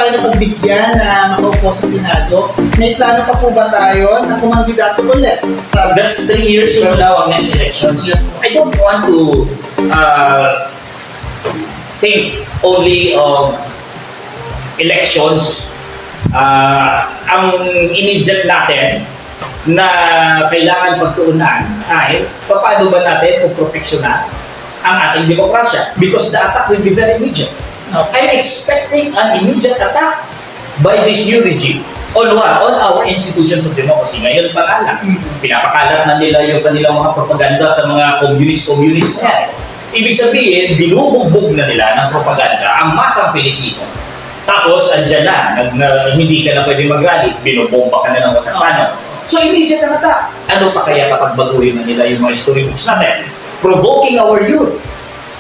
tayo napagbigyan na makaupo sa Senado. May plano pa po ba tayo na kumandidato ulit sa... That's 3 years from now ang next elections. I don't want to think only of elections. Ang immediate natin na kailangan pagtuunan ay paano ba natin puproteksyonan ang ating demokrasya, because the attack will be very immediate. I'm expecting an immediate attack by this new regime on what? On our institutions of democracy. Ngayon pa nga lang, pinapakalat na nila yung kanilang mga propaganda sa mga communist na yan. Ibig sabihin, binubugbog na nila ng propaganda ang masang Pilipino. Tapos, andyan na hindi ka na pwede mag-rally, binubomba ka na ng waterpano. So, immediate na attack. Ano pa kaya kapag baguhin na nila yung mga storybooks natin? Provoking our youth.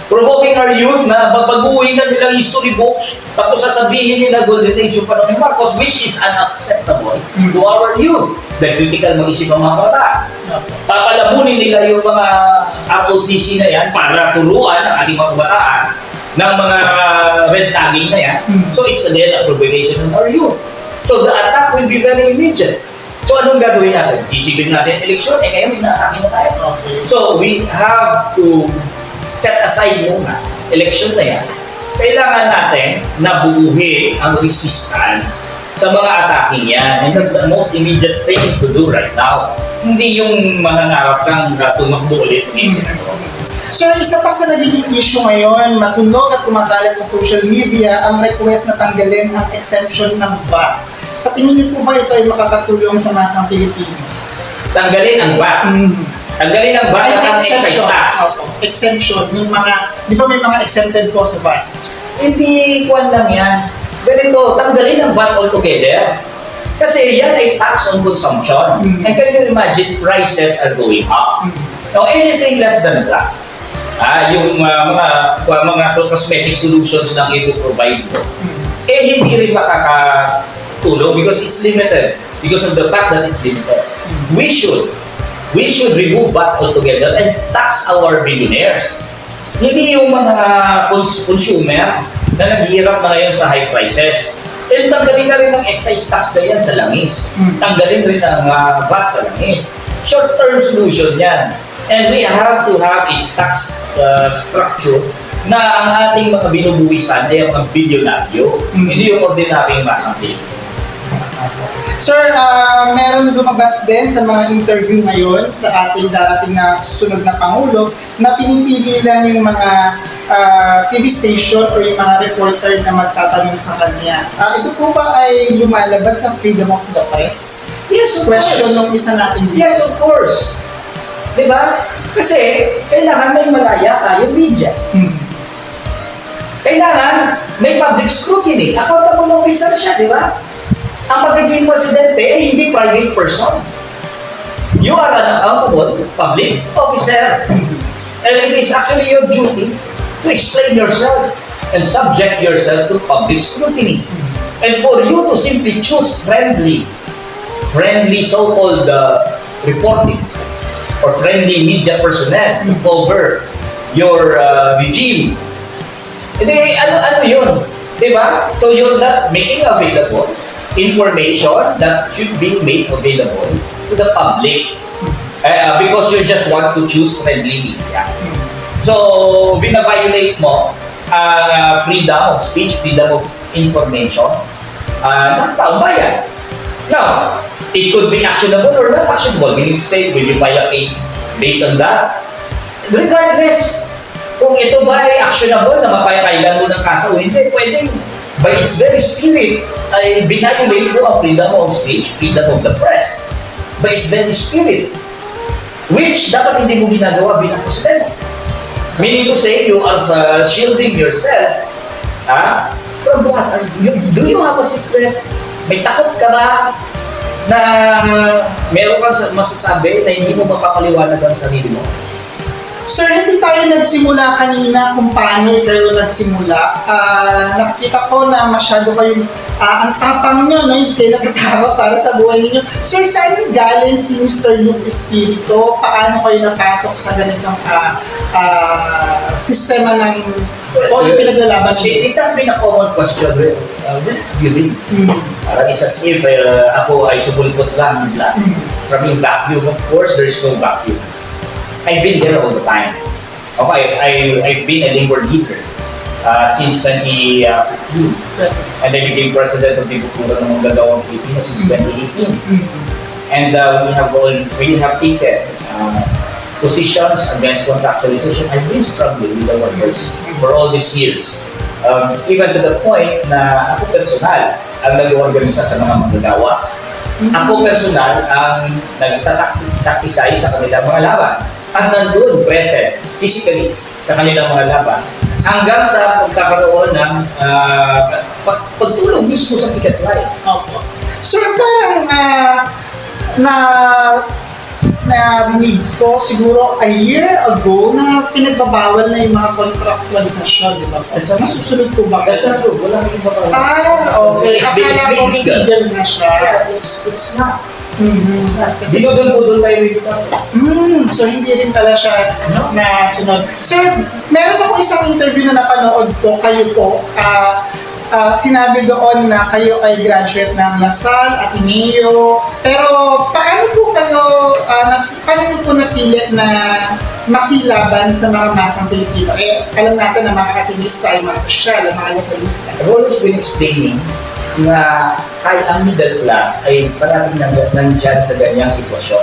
Provoking our youth na babaguhin na nilang history books, tapos sasabihin nila golden age yung panahon ni Marcos, which is unacceptable to our youth. The critical mag-isip ng mga bata. Papalamunin nila yung mga ROTC na yan para turuan ang ating mga kabataan ng mga red tagging na yan. So it's again a provocation of our youth. So the attack will be very immediate. So anong gagawin natin? Isipin natin eleksyon, ngayon inaatake na tayo. So we have to set aside muna eleksyon na yan. Kailangan natin nabuuhin ang resistance sa mga attacking yan. And that's the most immediate thing to do right now. Hindi yung manangarap kang tumakbo ulit ng Senado. Sir, isa pa sa nagiging issue ngayon, matunog at kumakalat sa social media ang request na tanggalin ang exemption ng VAT. Sa tingin niyo po ba ito ay makakatulong sa masang Pilipino? Tanggalin ang VAT. Tanggalin ang VAT at ang excise tax. Exemption, yung mga, di ba may mga exempted po sa VAT? Hindi kuwan lang yan. Ganito, tanggalin ang VAT altogether. Kasi yan ay tax on consumption. And can you imagine, prices are going up. Now, anything less than that, yung mga cosmetic solutions lang i-provide mo, hindi rin makakatulong because it's limited. Because of the fact that it's limited. We should remove VAT altogether and tax our billionaires. Hindi yung mga consumer na naghihirap na ngayon sa high prices. And tanggalin na rin ang excise tax na yan sa langis. Tanggalin rin ang VAT sa langis. Short-term solution yan. And we have to have a tax structure na ang ating mga binubuwisan ay ang mga bilyonaryo. Hindi yung ordinaryong masang Pilipino. Sir, meron lumabas din sa mga interview ngayon sa ating darating na susunod na Pangulo na pinipili lang yung mga TV station o yung mga reporter na magtatanong sa kanya. Ito po ba ay lumalabag sa freedom of the press? Yes, of Question course. nung isa natin dito. Yes, of course. Diba? Kasi kailangan may malaya tayong media. Kailangan may public scrutiny. Accountable officer siya, di ba? Ang pagiging presidente ay hindi private person. You are an accountable public officer. And it is actually your duty to explain yourself and subject yourself to public scrutiny. And for you to simply choose friendly so-called reporting or friendly media personnel to cover your regime. Hindi, ano yun? Diba? So you're not making available information that should be made available to the public because you just want to choose friendly media. So, bina-violate mo freedom of speech, freedom of information ng taong bayan. Now, it could be actionable or not actionable. Will you say, will you file a case based on that? Regardless, kung ito ba ay actionable na mapapailan mo ng kaso o hindi, pwedeng by its very spirit ay binayolate mo ang freedom of speech, freedom of the press. By its very spirit, which dapat hindi mo ginagawa bilang presidente. Meaning to say, you are shielding yourself from what? Do you have a secret? May takot ka ba na meron kang masasabi na hindi mo mapapaliwanag ang sarili mo? Sir, hindi tayo nagsimula kanina kung paano kayo nagsimula. Nakikita ko na masyado kayong ang tapang nyo, no? Hindi kayo nagtatawa para sa buhay ninyo. Sir, saan yung galing si Mr. Luke Espiritu? Paano kayo napasok sa ganitong sistema ng o yung pinaglalaban ninyo? It has been a common question. Where do you live? Parang it's as if ako ay sumulpot lang bigla from yung vacuum. Of course, there is no vacuum. I've been there all the time. Okay, I've been a labor leader since 2015. And I became president of the Bukura ng Manggagawang Pilipinas since 2018. And we have taken positions against contractualization. I've been struggling with the workers for all these years. Even to the point na ako personal ang nag-organisa sa mga manggagawa. Ako personal ang nagtataktisay sa kanilang mga laban. At nandun, present, physically, sa kanilang mga laban. Hanggang sa pagkakaroon ng pagtulong mismo sa picket line. Opo. So, parang narinig ko siguro a year ago na pinagbabawal na yung mga contractualization, di ba? Nasusunod po ba? That's not true. Wala nang iba. Okay. It's been Akala ko legal. legal na siya. It's not. It's not. Kasi doon tayo may So, hindi rin pala siya nasunod. Sir, meron ako isang interview na napanood ko, kayo po, sinabi doon na kayo ay graduate ng LaSalle, Ateneo, pero paano po napili na makilaban sa mga masang Pilipino? Alam natin na mga Atenista ay mga sosyal, mga Lasalista. I've always been explaining na kahit ang middle class ay parating nandyan sa ganyang sitwasyon.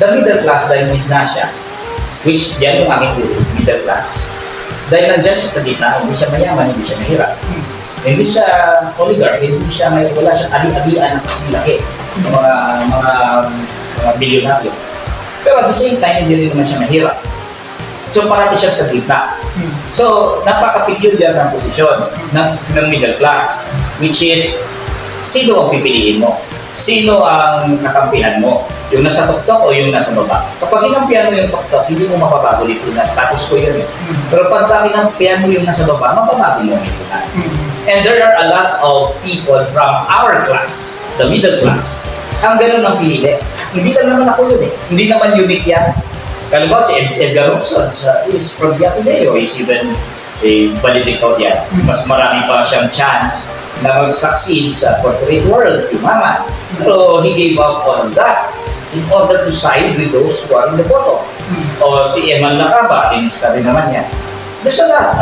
The middle class dahil gitna siya, which yan yung aking middle class. Dahil nandyan siya sa gitna, hindi siya mayaman, hindi siya mahirap. Hindi siya oligarch, hindi siya wala siyang ali-alian ng kasilaki ng mga bilyonaryo. Pero at the same time, hindi rin naman siya mahirap. So parati siya sa gitna. So napaka-peculiar ng posisyon ng middle class, which is sino ang pipiliin mo? Sino ang kakampihan mo? Yung nasa tuktok o yung nasa baba? Kapag kinampihan mo yung tuktok, hindi mo mapabago dito na status ko yun. Pero pag kinampihan mo yung nasa baba, mapabago mo ito na. And there are a lot of people from our class, the middle class, ang ganun ang pinili. Hindi lang naman ako yun eh. Hindi naman unique yan. Kalabaw si Edgar Robson is from the Ateneo, is even a valedictorian. Mas marami pa siyang chance na mag-succeed sa corporate world, yumaman. So he gave up all of that in order to side with those who are in the bottom. O si Eman Lacaba, inista rin naman yan. There's a lot,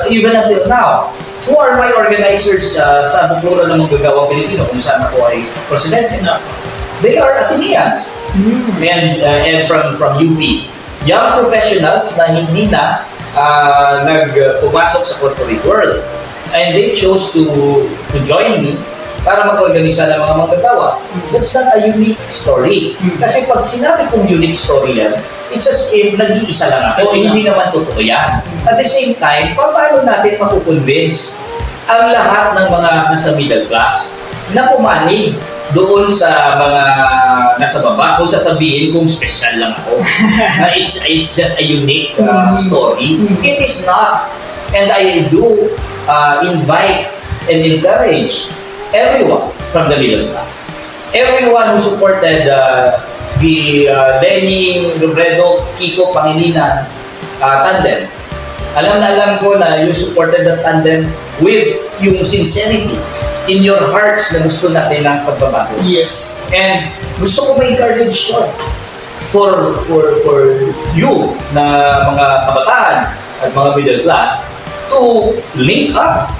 even until now. Who are my organizers sa Bukura ng Manggagawang Pilipino kung saan ako ay presidente na? They are Ateneans and from UP. Young professionals na hindi na nagpumasok sa corporate world. And they chose to join me para mag-organisa ng mga manggagawa. That's not a unique story. Kasi pag sinabi kong unique story yan, it's as if nag-iisa lang ako, hindi naman totoo yan. At the same time, paano natin makukonvince ang lahat ng mga nasa middle class na pumanig doon sa mga nasa baba, kung sasabihin kung special lang ako. It's just a unique story. It is not. And I do invite and encourage everyone from the middle class. Everyone who supported the Lenny Robredo, Kiko Pangilinan tandem. Alam na alam ko na you supported the tandem with yung sincerity in your hearts na gusto natin ng pagbabago. Yes. And gusto ko ma-encourage yun for you na mga kabataan at mga middle class to link up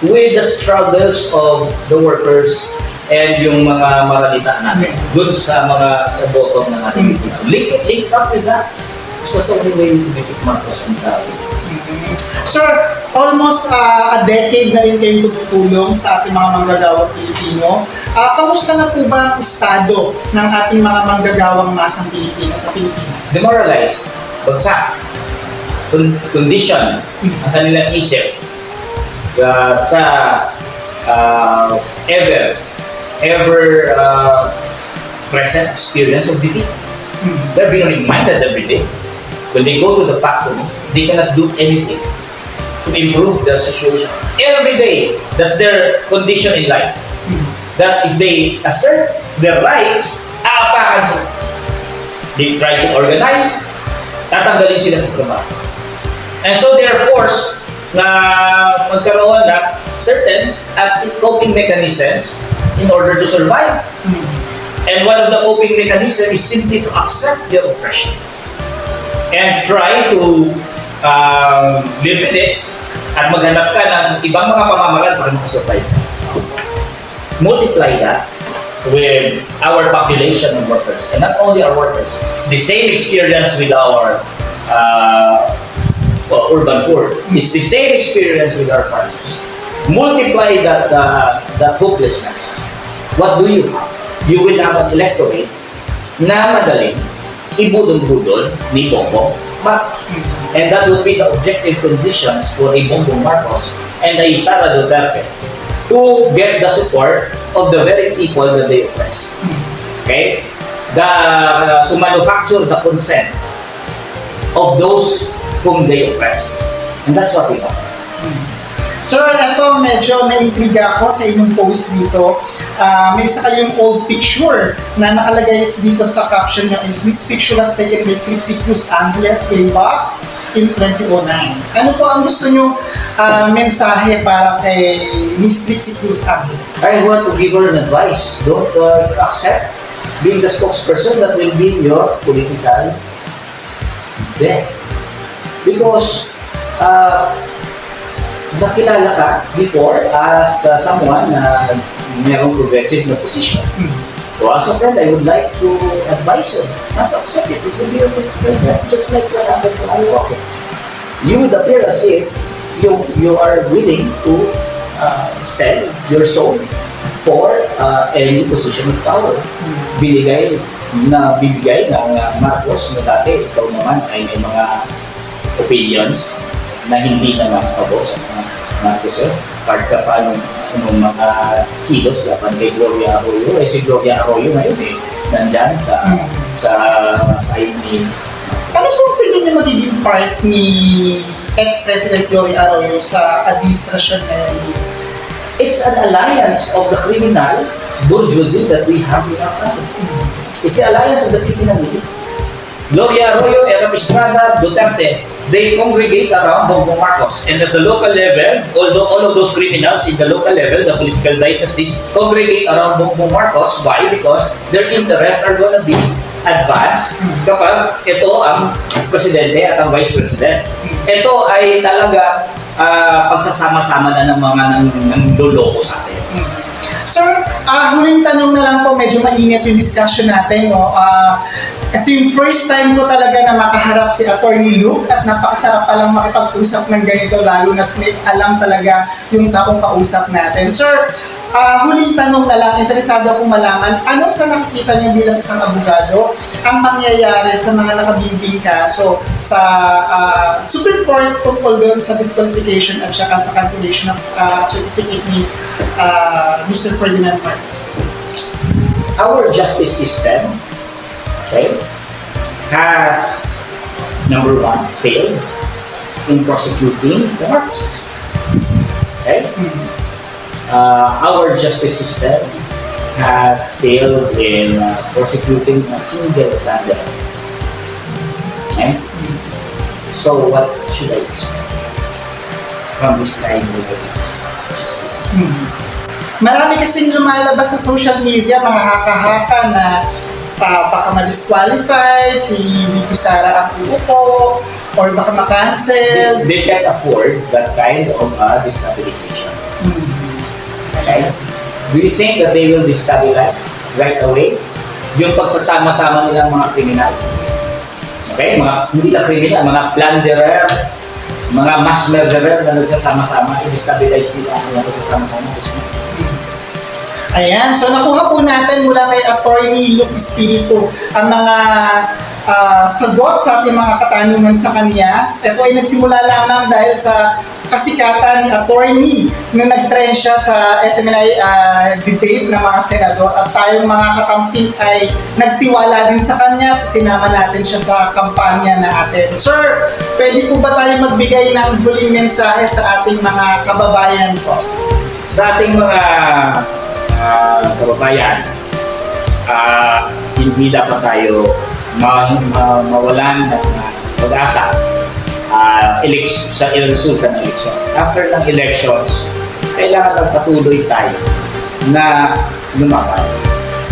with the struggles of the workers and yung mga maralita natin dun sa bottom ng ating link up with that. It's just the only way to make it more responsible. Sir, almost a decade na rin kayong tumutulong sa ating mga manggagawang Pilipino. Kamusta na po ba ang estado ng ating mga manggagawang masang Pilipino sa Pilipinas? Demoralized, bagsak, condition ang kanilang isip sa ever present experience of defeat. They're being reminded every day. When they go to the factory, they cannot do anything to improve their situation. Every day, that's their condition in life. That if they assert their rights, aapakan sila. They try to organize, tatanggalin sila sa trabaho. And so they are forced na magkaroon ng certain coping mechanisms in order to survive. And one of the coping mechanisms is simply to accept their oppression and try to live with it at maghanap ka ng ibang mga pamamaraan para makasurvive. Multiply that with our population of workers, and not only our workers. It's the same experience with our urban poor. It's the same experience with our farmers. Multiply that hopelessness. What do you have? You will have an electorate na madaling ibudol-budol ni Bongbong Marcos. And that would be the objective conditions for a Bongbong Marcos and a Sara Duterte to get the support of the very people that they oppress. Okay? To manufacture the consent of those whom they oppress. And that's what we want. Sir, ito medyo na-intriga ako sa inyong post dito. May isa kayong old picture na nakalagay dito sa caption nyo is, "This picture was taken by Trixie Cruz Angeles way back in 2009. Ano po ang gusto nyo mensahe para kay Miss Trixie Cruz Angeles? I want to give her an advice. Don't accept being the spokesperson that will be your political death. Because nakilala ka before as someone na mayroong progressive na position. So as a friend, I would like to advise you not to accept it. It will be your political death, just like what happened to Ayoko. You would appear as if you are willing to sell your soul for any position of power. Bibigay ng Marcos na dati, ikaw naman ay may mga opinions na hindi naman pabo sa mga Marcoses. Part ka pa nung mga kilos laban kay Gloria Arroyo. Si Gloria Arroyo ngayon nandyan sa side ni... Ano kung tingin niyo magiging part ni ex-President Gloria Arroyo sa administrasyon ngayon? It's an alliance of the criminal bourgeoisie that we have in our country. It's the alliance of the criminal elite. Gloria Arroyo, Eva Estrada, Duterte, they congregate around Bongbong Marcos. And at the local level, although all of those criminals in the local level, the political dynasties, congregate around Bongbong Marcos. Why? Because their interests are going to be advanced kapag ito ang presidente at ang vice president. Ito ay talaga pagsasama-sama na ng mga nanloloko sa atin. Sir, huling tanong na lang po, medyo mainit yung discussion natin. No? Ito yung first time ko talaga na makaharap si Attorney Luke at napakasarap palang makipag-usap ng ganito, lalo na may alam talaga yung taong kausap natin. Sir, huling tanong na lang, interesado akong malaman, ano sa nakikita niyo bilang isang abogado ang mangyayari sa mga nakabibing kaso sa Supreme Court tungkol doon sa disqualification at saka sa cancellation of certificate ni Mr. Ferdinand Marcos? Our justice system, okay, has, number one, failed in prosecuting the Marcoses. Okay? Our justice system has failed in prosecuting a single offender. Okay? So what should I expect from this kind of justice system? Marami kasing lumalabas sa social media, mga haka-haka na baka ma-disqualify si VP Sara Acuto or baka ma-cancel. They can't afford that kind of destabilization. Okay? Do you think that they will destabilize right away? Yung pagsasama-sama nilang mga kriminal. Okay? Hindi na kriminal, mga plunderer, mga mass murderer na nagsasama-sama, i-destabilize nila ang nagsasama-sama. Ayan, so nakuha po natin mula kay Attorney Luke Espiritu ang mga sagot sa ating mga katanungan sa kanya. Ito ay nagsimula lamang dahil sa kasikatan ni Attorney na nag-trend siya sa SMNI debate ng mga senador at tayong mga kakampi ay nagtiwala din sa kanya at sinama natin siya sa kampanya natin. Sir, pwede po ba tayo magbigay ng huling mensahe sa ating mga kababayan po? Sa ating mga kababayan, hindi dapat tayo mawalan ng pag-asa sa resulta ng eleksyon. After ng elections, kailangan magpatuloy tayo na lumaban.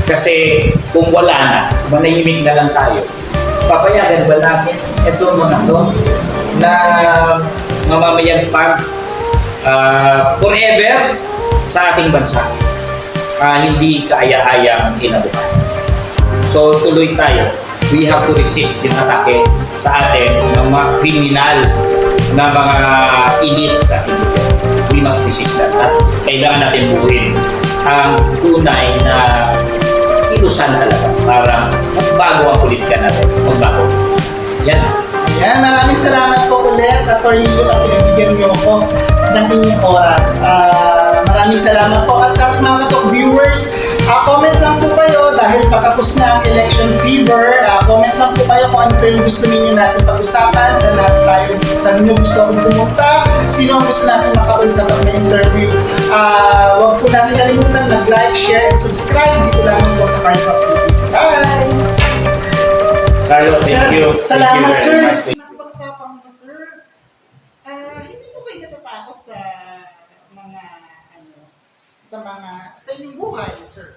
Kasi kung wala na, manahimik na lang tayo, papayagan ba natin ito mga to na mamamayang pag forever sa ating bansa, hindi kaaya-ayang kinabukasan. So tuloy tayo. We have to resist yung atake sa atin ng mga kriminal na mga elite sa ating lugar. We must resist that. At kailangan natin buuin ang tunay na ilusan talaga para magbago ang politika natin. Magbago. Yan. Yan, maraming salamat po ulit, Atty. Lut, at pinagbigyan niyo ako ng inyong oras. Maraming salamat po. At sa ating mga katok viewers, comment lang po kayo dahil patapos na ang election fever. Comment lang po kayo kung ano po yung gusto ninyo natin pag-usapan, saan ninyo gusto akong pumunta, sino ang gusto natin makausap at may interview. Huwag po natin kalimutan mag-like, share, and subscribe dito lang po sa Carnifat TV. Bye! Carlo, thank you. Salamat, Thank you sir. very much. Napakatapang mo, sir. Hindi po kayo natatakot sa mga, sa inyong buhay, sir?